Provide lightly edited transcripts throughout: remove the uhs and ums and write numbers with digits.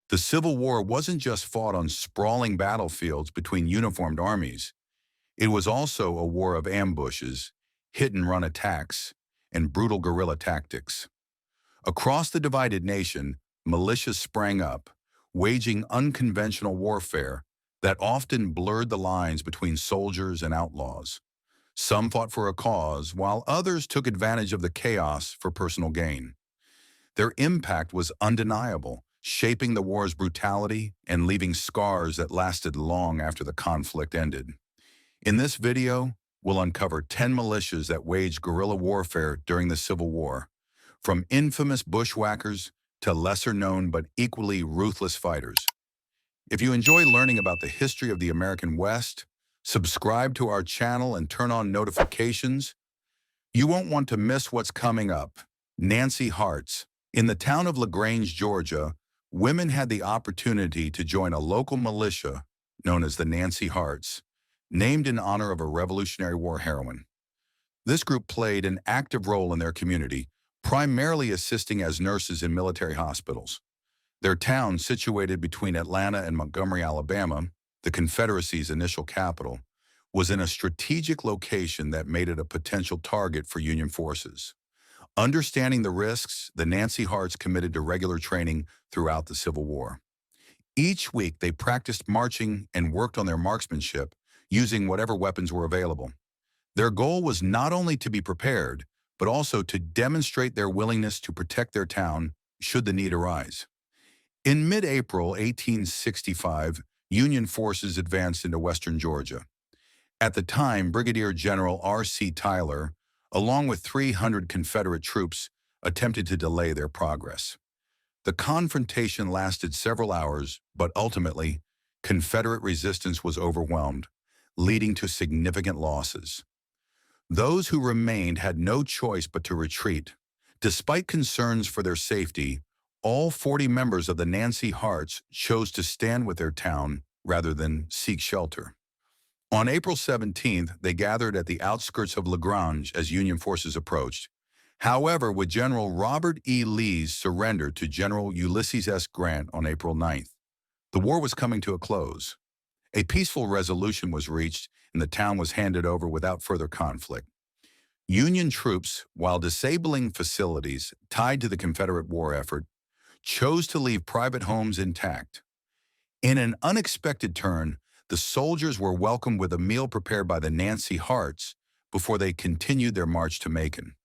The Civil War wasn't just fought on sprawling battlefields between uniformed armies. It was also a war of ambushes, hit-and-run attacks, and brutal guerrilla tactics. Across the divided nation, militias sprang up, waging unconventional warfare that often blurred the lines between soldiers and outlaws. Some fought for a cause, while others took advantage of the chaos for personal gain. Their impact was undeniable, shaping the war's brutality and leaving scars that lasted long after the conflict ended. In this video, we'll uncover 10 militias that waged guerrilla warfare during the Civil War, from infamous bushwhackers to lesser-known but equally ruthless fighters. If you enjoy learning about the history of the American West, subscribe to our channel and turn on notifications. You won't want to miss what's coming up. Nancy Harts. In the town of LaGrange, Georgia, women had the opportunity to join a local militia known as the Nancy Harts, named in honor of a Revolutionary War heroine. This group played an active role in their community, primarily assisting as nurses in military hospitals. Their town, situated between Atlanta and Montgomery, Alabama, the Confederacy's initial capital, was in a strategic location that made it a potential target for Union forces. Understanding the risks, the Nancy Harts committed to regular training throughout the Civil War. Each week, they practiced marching and worked on their marksmanship, using whatever weapons were available. Their goal was not only to be prepared, but also to demonstrate their willingness to protect their town should the need arise. In mid-April 1865, Union forces advanced into western Georgia. At the time, Brigadier General R.C. Tyler, along with 300 Confederate troops, attempted to delay their progress. The confrontation lasted several hours, but ultimately, Confederate resistance was overwhelmed, leading to significant losses. Those who remained had no choice but to retreat. Despite concerns for their safety, all 40 members of the Nancy Harts chose to stand with their town rather than seek shelter. On April 17th, they gathered at the outskirts of LaGrange as Union forces approached. However, with General Robert E. Lee's surrender to General Ulysses S. Grant on April 9th, the war was coming to a close. A peaceful resolution was reached, and the town was handed over without further conflict. Union troops, while disabling facilities tied to the Confederate war effort, chose to leave private homes intact. In an unexpected turn, the soldiers were welcomed with a meal prepared by the Nancy Harts before they continued their march to Macon.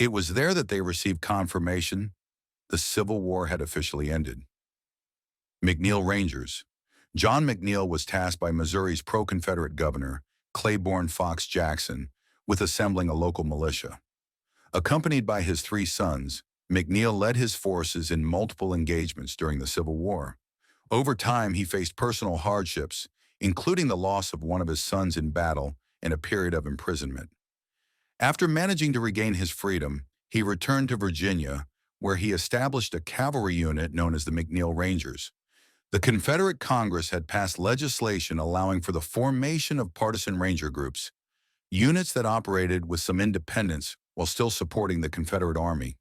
It was there that they received confirmation the Civil War had officially ended. McNeel Rangers. John McNeel was tasked by Missouri's pro-Confederate governor, Claiborne Fox Jackson, with assembling a local militia. Accompanied by his 3 sons, McNeel led his forces in multiple engagements during the Civil War. Over time, he faced personal hardships, including the loss of one of his sons in battle and a period of imprisonment. After managing to regain his freedom, he returned to Virginia, where he established a cavalry unit known as the McNeel Rangers. The Confederate Congress had passed legislation allowing for the formation of partisan ranger groups, units that operated with some independence while still supporting the Confederate Army.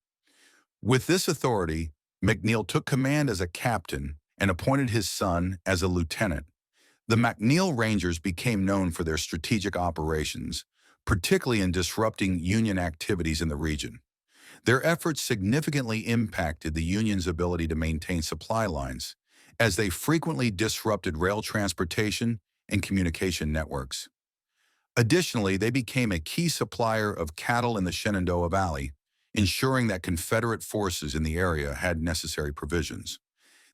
With this authority, McNeel took command as a captain and appointed his son as a lieutenant. The McNeel Rangers became known for their strategic operations, particularly in disrupting Union activities in the region. Their efforts significantly impacted the Union's ability to maintain supply lines, as they frequently disrupted rail transportation and communication networks. Additionally, they became a key supplier of cattle in the Shenandoah Valley, ensuring that Confederate forces in the area had necessary provisions.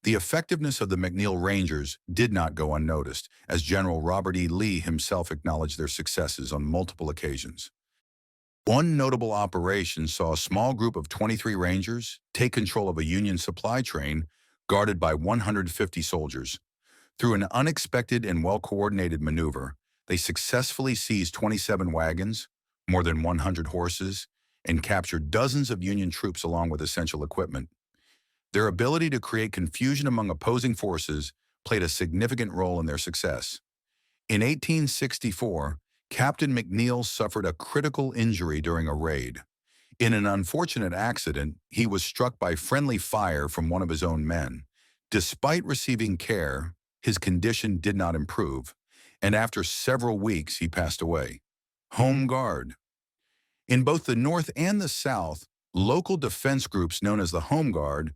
The effectiveness of the McNeel Rangers did not go unnoticed, as General Robert E. Lee himself acknowledged their successes on multiple occasions. One notable operation saw a small group of 23 Rangers take control of a Union supply train guarded by 150 soldiers. Through an unexpected and well-coordinated maneuver, they successfully seized 27 wagons, more than 100 horses, and captured dozens of Union troops along with essential equipment. Their ability to create confusion among opposing forces played a significant role in their success. In 1864, Captain McNeel suffered a critical injury during a raid. In an unfortunate accident, he was struck by friendly fire from one of his own men, Despite receiving care, his condition did not improve, and after several weeks he passed away. Home Guard. In both the North and the South, local defense groups known as the Home Guard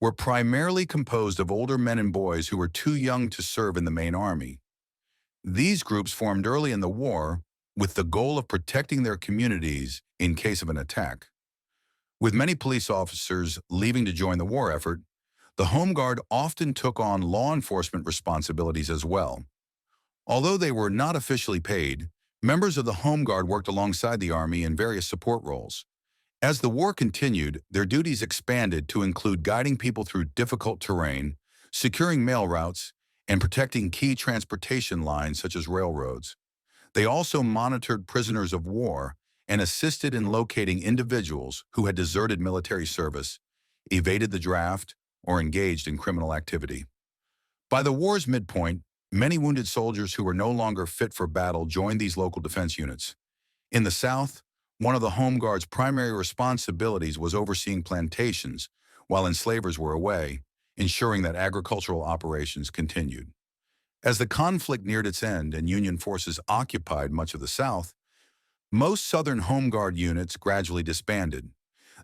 were primarily composed of older men and boys who were too young to serve in the main army. These groups formed early in the war with the goal of protecting their communities in case of an attack. With many police officers leaving to join the war effort, the Home Guard often took on law enforcement responsibilities as well. Although they were not officially paid, members of the Home Guard worked alongside the Army in various support roles. As the war continued, their duties expanded to include guiding people through difficult terrain, securing mail routes, and protecting key transportation lines such as railroads. They also monitored prisoners of war and assisted in locating individuals who had deserted military service, evaded the draft, or engaged in criminal activity. By the war's midpoint, many wounded soldiers who were no longer fit for battle joined these local defense units. In the South, one of the Home Guard's primary responsibilities was overseeing plantations while enslavers were away, ensuring that agricultural operations continued. As the conflict neared its end and Union forces occupied much of the South, most Southern Home Guard units gradually disbanded.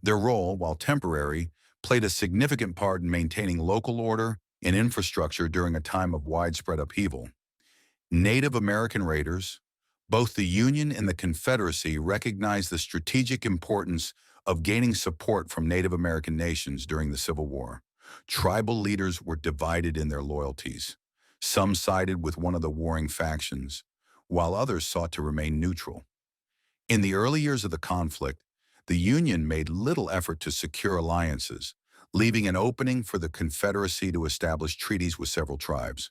Their role, while temporary, played a significant part in maintaining local order and infrastructure during a time of widespread upheaval. Native American raiders, both the Union and the Confederacy, recognized the strategic importance of gaining support from Native American nations during the Civil War. Tribal leaders were divided in their loyalties. Some sided with one of the warring factions, while others sought to remain neutral. In the early years of the conflict, the Union made little effort to secure alliances, leaving an opening for the Confederacy to establish treaties with several tribes.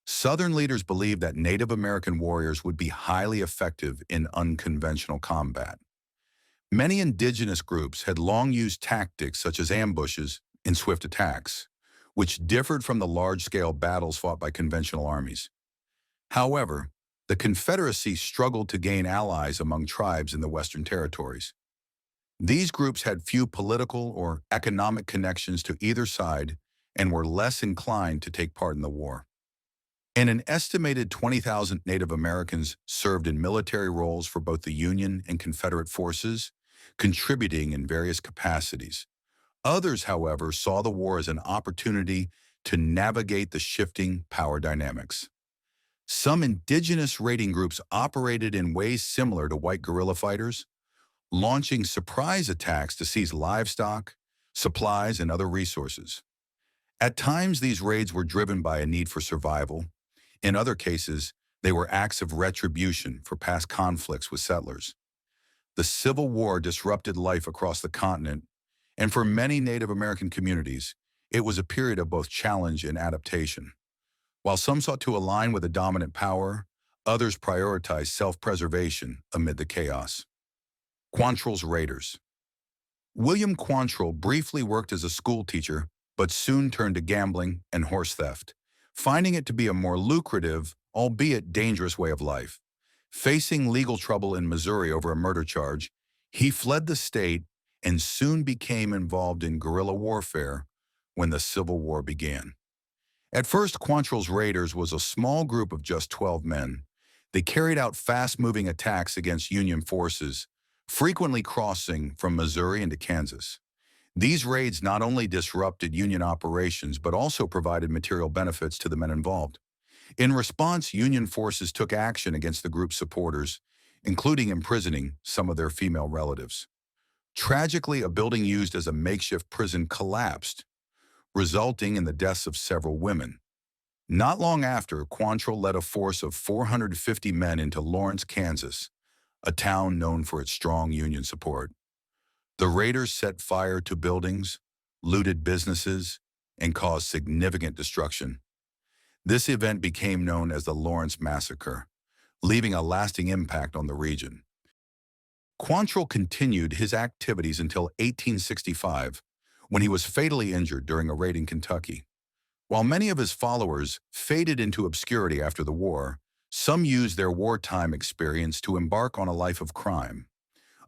Southern leaders believed that Native American warriors would be highly effective in unconventional combat. Many indigenous groups had long used tactics such as ambushes and swift attacks, which differed from the large-scale battles fought by conventional armies. However, the Confederacy struggled to gain allies among tribes in the Western territories. These groups had few political or economic connections to either side and were less inclined to take part in the war. And an estimated 20,000 Native Americans served in military roles for both the Union and Confederate forces, contributing in various capacities. Others, however, saw the war as an opportunity to navigate the shifting power dynamics. Some indigenous raiding groups operated in ways similar to white guerrilla fighters, launching surprise attacks to seize livestock, supplies, and other resources. At times, these raids were driven by a need for survival. In other cases, they were acts of retribution for past conflicts with settlers. The Civil War disrupted life across the continent, and for many Native American communities, it was a period of both challenge and adaptation. While some sought to align with a dominant power, others prioritized self-preservation amid the chaos. Quantrill's Raiders. William Quantrill briefly worked as a school teacher, but soon turned to gambling and horse theft, finding it to be a more lucrative, albeit dangerous way of life. Facing legal trouble in Missouri over a murder charge, he fled the state and soon became involved in guerrilla warfare when the Civil War began. At first, Quantrill's Raiders was a small group of just 12 men. They carried out fast-moving attacks against Union forces, frequently crossing from Missouri into Kansas. These raids not only disrupted Union operations, but also provided material benefits to the men involved. In response, Union forces took action against the group's supporters, including imprisoning some of their female relatives. Tragically, a building used as a makeshift prison collapsed, resulting in the deaths of several women. Not long after, Quantrill led a force of 450 men into Lawrence, Kansas, a town known for its strong Union support. The raiders set fire to buildings, looted businesses, and caused significant destruction. This event became known as the Lawrence Massacre, leaving a lasting impact on the region. Quantrill continued his activities until 1865, when he was fatally injured during a raid in Kentucky. While many of his followers faded into obscurity after the war, some used their wartime experience to embark on a life of crime.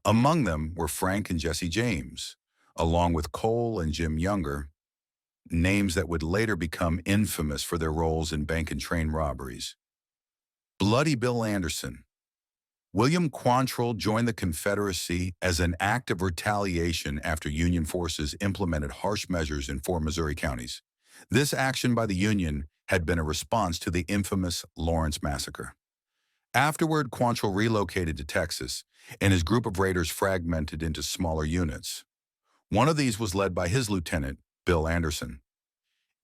Among them were Frank and Jesse James, along with Cole and Jim Younger. names that would later become infamous for their roles in bank and train robberies. Bloody Bill Anderson. William Quantrill joined the Confederacy as an act of retaliation after Union forces implemented harsh measures in 4 Missouri counties. This action by the Union had been a response to the infamous Lawrence Massacre. Afterward, Quantrill relocated to Texas, and his group of raiders fragmented into smaller units. One of these was led by his lieutenant, Bill Anderson.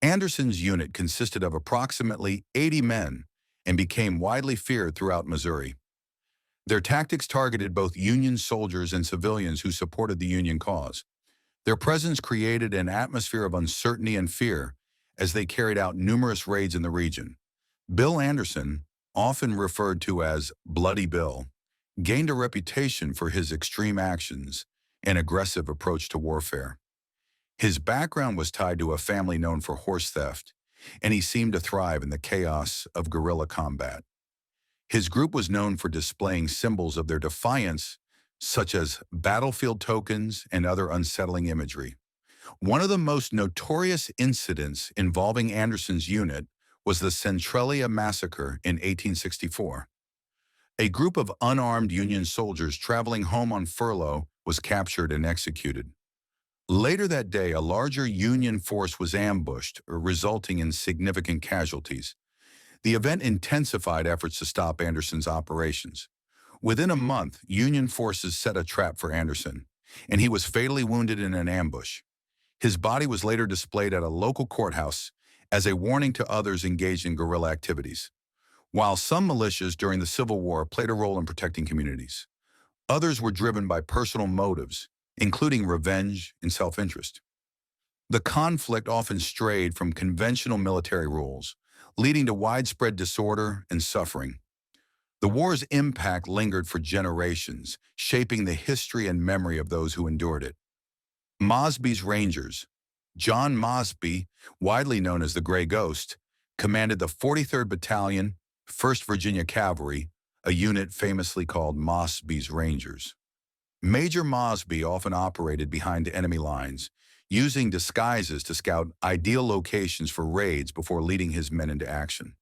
Anderson's unit consisted of approximately 80 men and became widely feared throughout Missouri. Their tactics targeted both Union soldiers and civilians who supported the Union cause. Their presence created an atmosphere of uncertainty and fear as they carried out numerous raids in the region. Bill Anderson, often referred to as Bloody Bill, gained a reputation for his extreme actions and aggressive approach to warfare. His background was tied to a family known for horse theft, and he seemed to thrive in the chaos of guerrilla combat. His group was known for displaying symbols of their defiance, such as battlefield tokens and other unsettling imagery. One of the most notorious incidents involving Anderson's unit was the Centralia Massacre in 1864. A group of unarmed Union soldiers traveling home on furlough was captured and executed. Later that day, a larger Union force was ambushed, resulting in significant casualties. The event intensified efforts to stop Anderson's operations. Within a month, Union forces set a trap for Anderson, and he was fatally wounded in an ambush. His body was later displayed at a local courthouse as a warning to others engaged in guerrilla activities. While some militias during the Civil War played a role in protecting communities, others were driven by personal motives, including revenge and self-interest. The conflict often strayed from conventional military rules, leading to widespread disorder and suffering. The war's impact lingered for generations, shaping the history and memory of those who endured it. Mosby's Rangers. John Mosby, widely known as the Gray Ghost, commanded the 43rd Battalion, 1st Virginia Cavalry, a unit famously called Mosby's Rangers. Major Mosby often operated behind enemy lines, using disguises to scout ideal locations for raids before leading his men into action.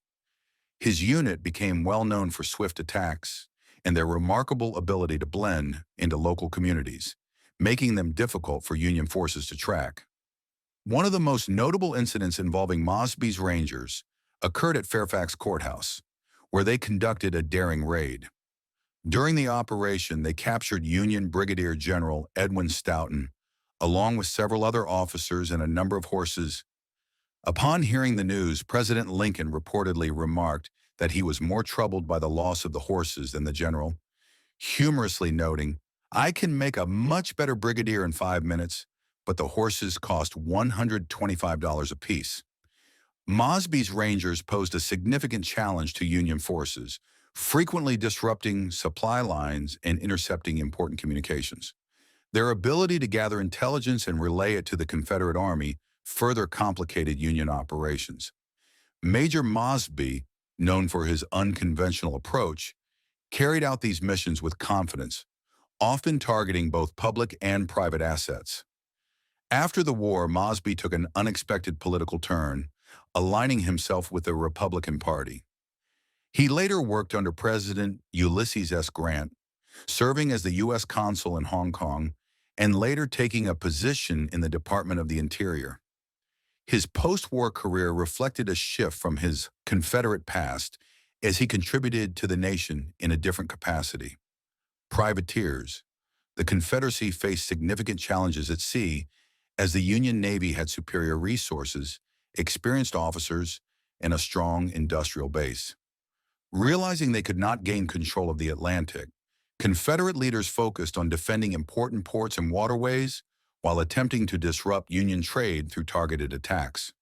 His unit became well known for swift attacks and their remarkable ability to blend into local communities, making them difficult for Union forces to track. One of the most notable incidents involving Mosby's Rangers occurred at Fairfax Courthouse, where they conducted a daring raid. During the operation, they captured Union Brigadier General Edwin Stoughton, along with several other officers and a number of horses. Upon hearing the news, President Lincoln reportedly remarked that he was more troubled by the loss of the horses than the general, humorously noting, "I can make a much better brigadier in 5 minutes, but the horses cost $125 apiece." Mosby's Rangers posed a significant challenge to Union forces, frequently disrupting supply lines and intercepting important communications. Their ability to gather intelligence and relay it to the Confederate Army further complicated Union operations. Major Mosby, known for his unconventional approach, carried out these missions with confidence, often targeting both public and private assets. After the war, Mosby took an unexpected political turn, aligning himself with the Republican Party. He later worked under President Ulysses S. Grant, serving as the U.S. consul in Hong Kong, and later taking a position in the Department of the Interior. His post-war career reflected a shift from his Confederate past as he contributed to the nation in a different capacity. Privateers. The Confederacy faced significant challenges at sea as the Union Navy had superior resources, experienced officers, and a strong industrial base. Realizing they could not gain control of the Atlantic, Confederate leaders focused on defending important ports and waterways while attempting to disrupt Union trade through targeted attacks.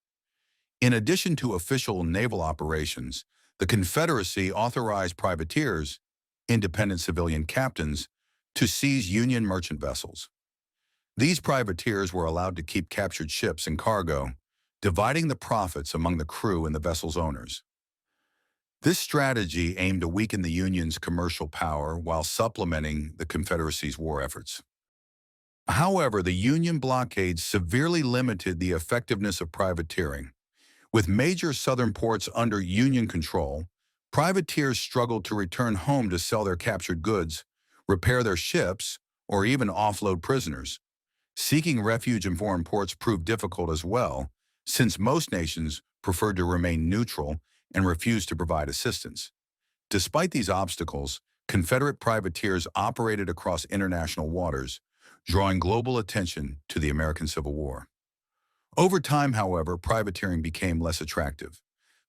In addition to official naval operations, the Confederacy authorized privateers, independent civilian captains, to seize Union merchant vessels. These privateers were allowed to keep captured ships and cargo, dividing the profits among the crew and the vessel's owners. This strategy aimed to weaken the Union's commercial power while supplementing the Confederacy's war efforts. However, the Union blockade severely limited the effectiveness of privateering. With major southern ports under Union control, privateers struggled to return home to sell their captured goods, repair their ships, or even offload prisoners. Seeking refuge in foreign ports proved difficult as well, since most nations preferred to remain neutral and refused to provide assistance. Despite these obstacles, Confederate privateers operated across international waters, drawing global attention to the American Civil War. Over time, however, privateering became less attractive.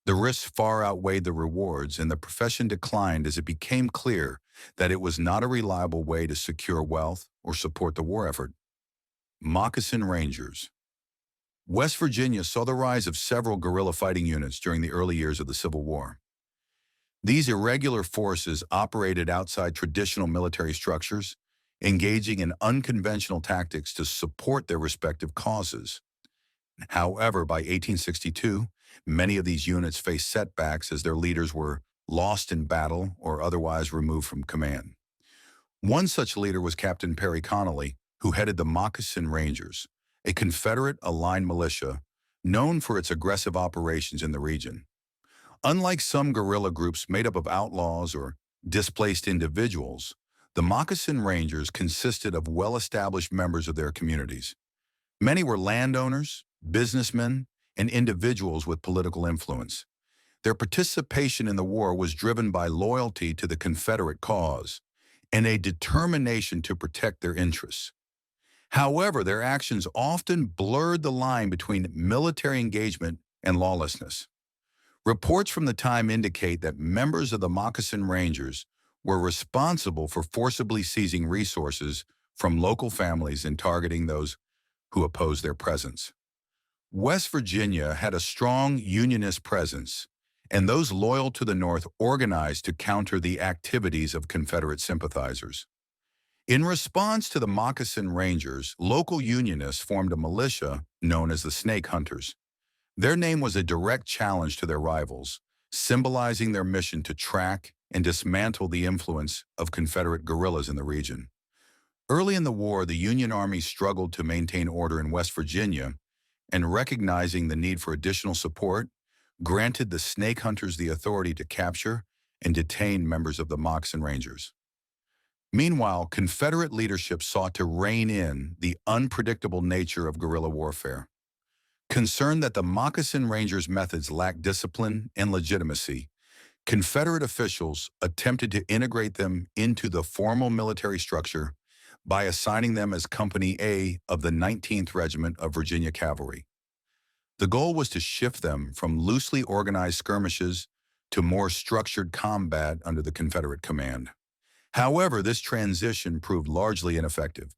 The risks far outweighed the rewards, and the profession declined as it became clear that it was not a reliable way to secure wealth or support the war effort. Moccasin Rangers. West Virginia saw the rise of several guerrilla fighting units during the early years of the Civil War. These irregular forces operated outside traditional military structures, engaging in unconventional tactics to support their respective causes. However, by 1862, many of these units faced setbacks as their leaders were lost in battle or otherwise removed from command. One such leader was Captain Perry Connolly, who headed the Moccasin Rangers, a Confederate aligned militia known for its aggressive operations in the region. Unlike some guerrilla groups made up of outlaws or displaced individuals, the Moccasin Rangers consisted of well-established members of their communities. Many were landowners, businessmen, and individuals with political influence. Their participation in the war was driven by loyalty to the Confederate cause and a determination to protect their interests. However, their actions often blurred the line between military engagement and lawlessness. Reports from the time indicate that members of the Moccasin Rangers were responsible for forcibly seizing resources from local families and targeting those who opposed their presence. West Virginia had a strong Unionist presence, and those loyal to the North organized to counter the activities of Confederate sympathizers. In response to the Moccasin Rangers, local Unionists formed a militia known as the Snake Hunters. Their name was a direct challenge to their rivals, symbolizing their mission to track and dismantle the influence of Confederate guerrillas in the region. Early in the war, the Union Army struggled to maintain order in West Virginia, and recognizing the need for additional support, granted the Snake Hunters the authority to capture and detain members of the Moccasin Rangers. Meanwhile, Confederate leadership sought to rein in the unpredictable nature of guerrilla warfare. Concerned that the Moccasin Rangers' methods lacked discipline and legitimacy, Confederate officials attempted to integrate them into the formal military structure by assigning them as Company A of the 19th Regiment of Virginia Cavalry. The goal was to shift them from loosely organized skirmishes to more structured combat under the Confederate command. However, this transition proved largely ineffective.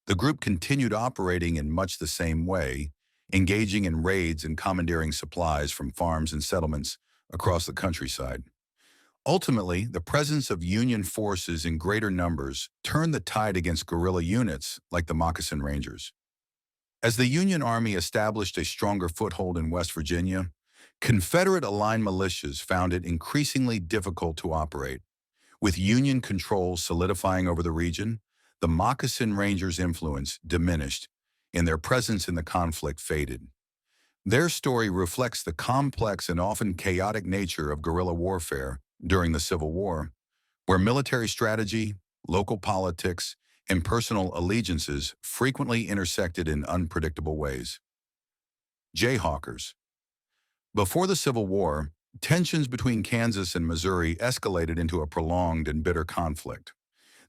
The group continued operating in much the same way, engaging in raids and commandeering supplies from farms and settlements across the countryside. Ultimately, the presence of Union forces in greater numbers turned the tide against guerrilla units like the Moccasin Rangers. As the Union Army established a stronger foothold in West Virginia, Confederate-aligned militias found it increasingly difficult to operate. With Union control solidifying over the region, the Moccasin Rangers' influence diminished, and their presence in the conflict faded. Their story reflects the complex and often chaotic nature of guerrilla warfare during the Civil War, where military strategy, local politics, and personal allegiances frequently intersected in unpredictable ways. Jayhawkers. Before the Civil War, tensions between Kansas and Missouri escalated into a prolonged and bitter conflict.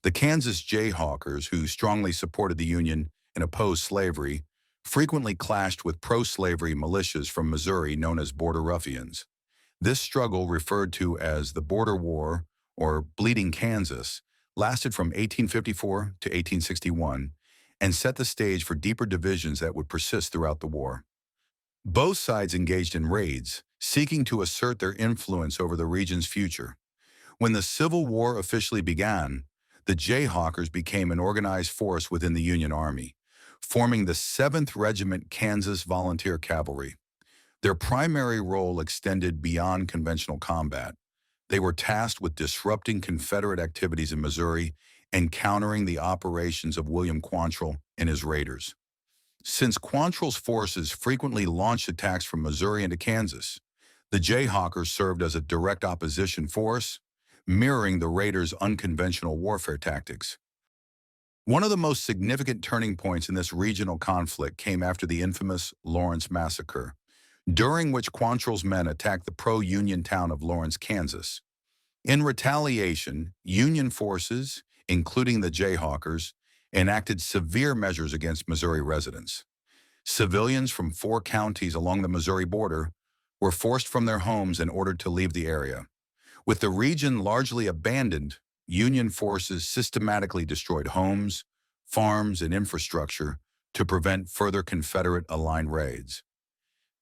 The Kansas Jayhawkers, who strongly supported the Union and opposed slavery, frequently clashed with pro-slavery militias from Missouri known as Border Ruffians. This struggle, referred to as the Border War or Bleeding Kansas, lasted from 1854 to 1861 and set the stage for deeper divisions that would persist throughout the war. Both sides engaged in raids, seeking to assert their influence over the region's future. When the Civil War officially began, the Jayhawkers became an organized force within the Union Army, forming the 7th Regiment Kansas Volunteer Cavalry. Their primary role extended beyond conventional combat. They were tasked with disrupting Confederate activities in Missouri and countering the operations of William Quantrill and his raiders. Since Quantrill's forces frequently launched attacks from Missouri into Kansas, the Jayhawkers served as a direct opposition force, mirroring the raiders' unconventional warfare tactics. One of the most significant turning points in this regional conflict came after the infamous Lawrence Massacre, during which Quantrill's men attacked the pro-Union town of Lawrence, Kansas. In retaliation, Union forces, including the Jayhawkers, enacted severe measures against Missouri residents. Civilians from 4 counties along the Missouri border were forced from their homes and ordered to leave the area. With the region largely abandoned, Union forces systematically destroyed homes, farms, and infrastructure to prevent further Confederate-aligned raids.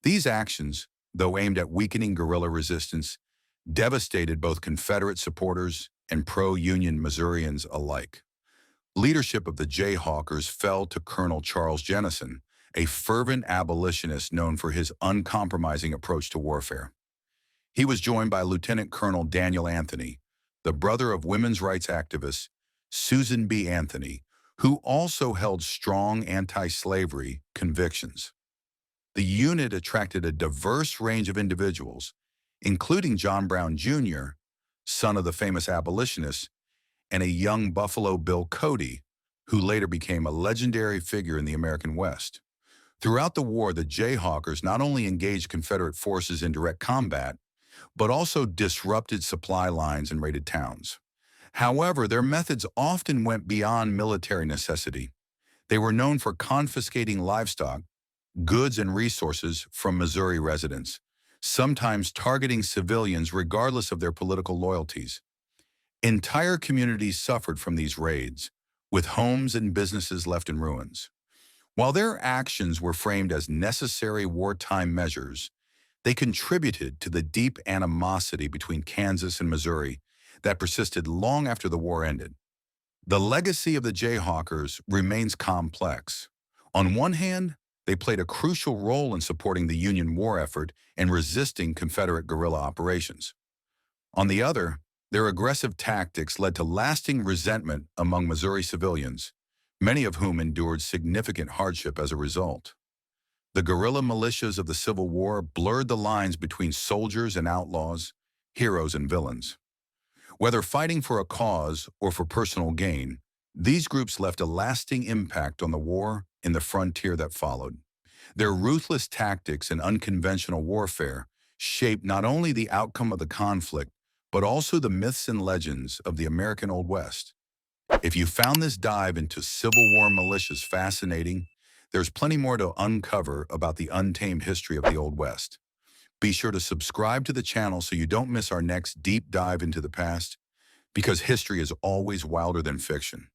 These actions, though aimed at weakening guerrilla resistance, devastated both Confederate supporters and pro-Union Missourians alike. Leadership of the Jayhawkers fell to Colonel Charles Jennison, a fervent abolitionist known for his uncompromising approach to warfare. He was joined by Lieutenant Colonel Daniel Anthony, the brother of women's rights activist Susan B. Anthony, who also held strong anti-slavery convictions. The unit attracted a diverse range of individuals, including John Brown Jr., son of the famous abolitionist, and a young Buffalo Bill Cody, who later became a legendary figure in the American West. Throughout the war, the Jayhawkers not only engaged Confederate forces in direct combat, but also disrupted supply lines and raided towns. However, their methods often went beyond military necessity. They were known for confiscating livestock, goods, and resources from Missouri residents, sometimes targeting civilians regardless of their political loyalties. Entire communities suffered from these raids, with homes and businesses left in ruins. While their actions were framed as necessary wartime measures, they contributed to the deep animosity between Kansas and Missouri that persisted long after the war ended. The legacy of the Jayhawkers remains complex. On one hand, they played a crucial role in supporting the Union war effort and resisting Confederate guerrilla operations. On the other, their aggressive tactics led to lasting resentment among Missouri civilians, many of whom endured significant hardship as a result. The guerrilla militias of the Civil War blurred the lines between soldiers and outlaws, heroes and villains. Whether fighting for a cause or for personal gain, these groups left a lasting impact on the war and the frontier that followed. Their ruthless tactics and unconventional warfare shaped not only the outcome of the conflict, but also the myths and legends of the American Old West. If you found this dive into Civil War militias fascinating, there's plenty more to uncover about the untamed history of the Old West. Be sure to subscribe to the channel so you don't miss our next deep dive into the past, because history is always wilder than fiction.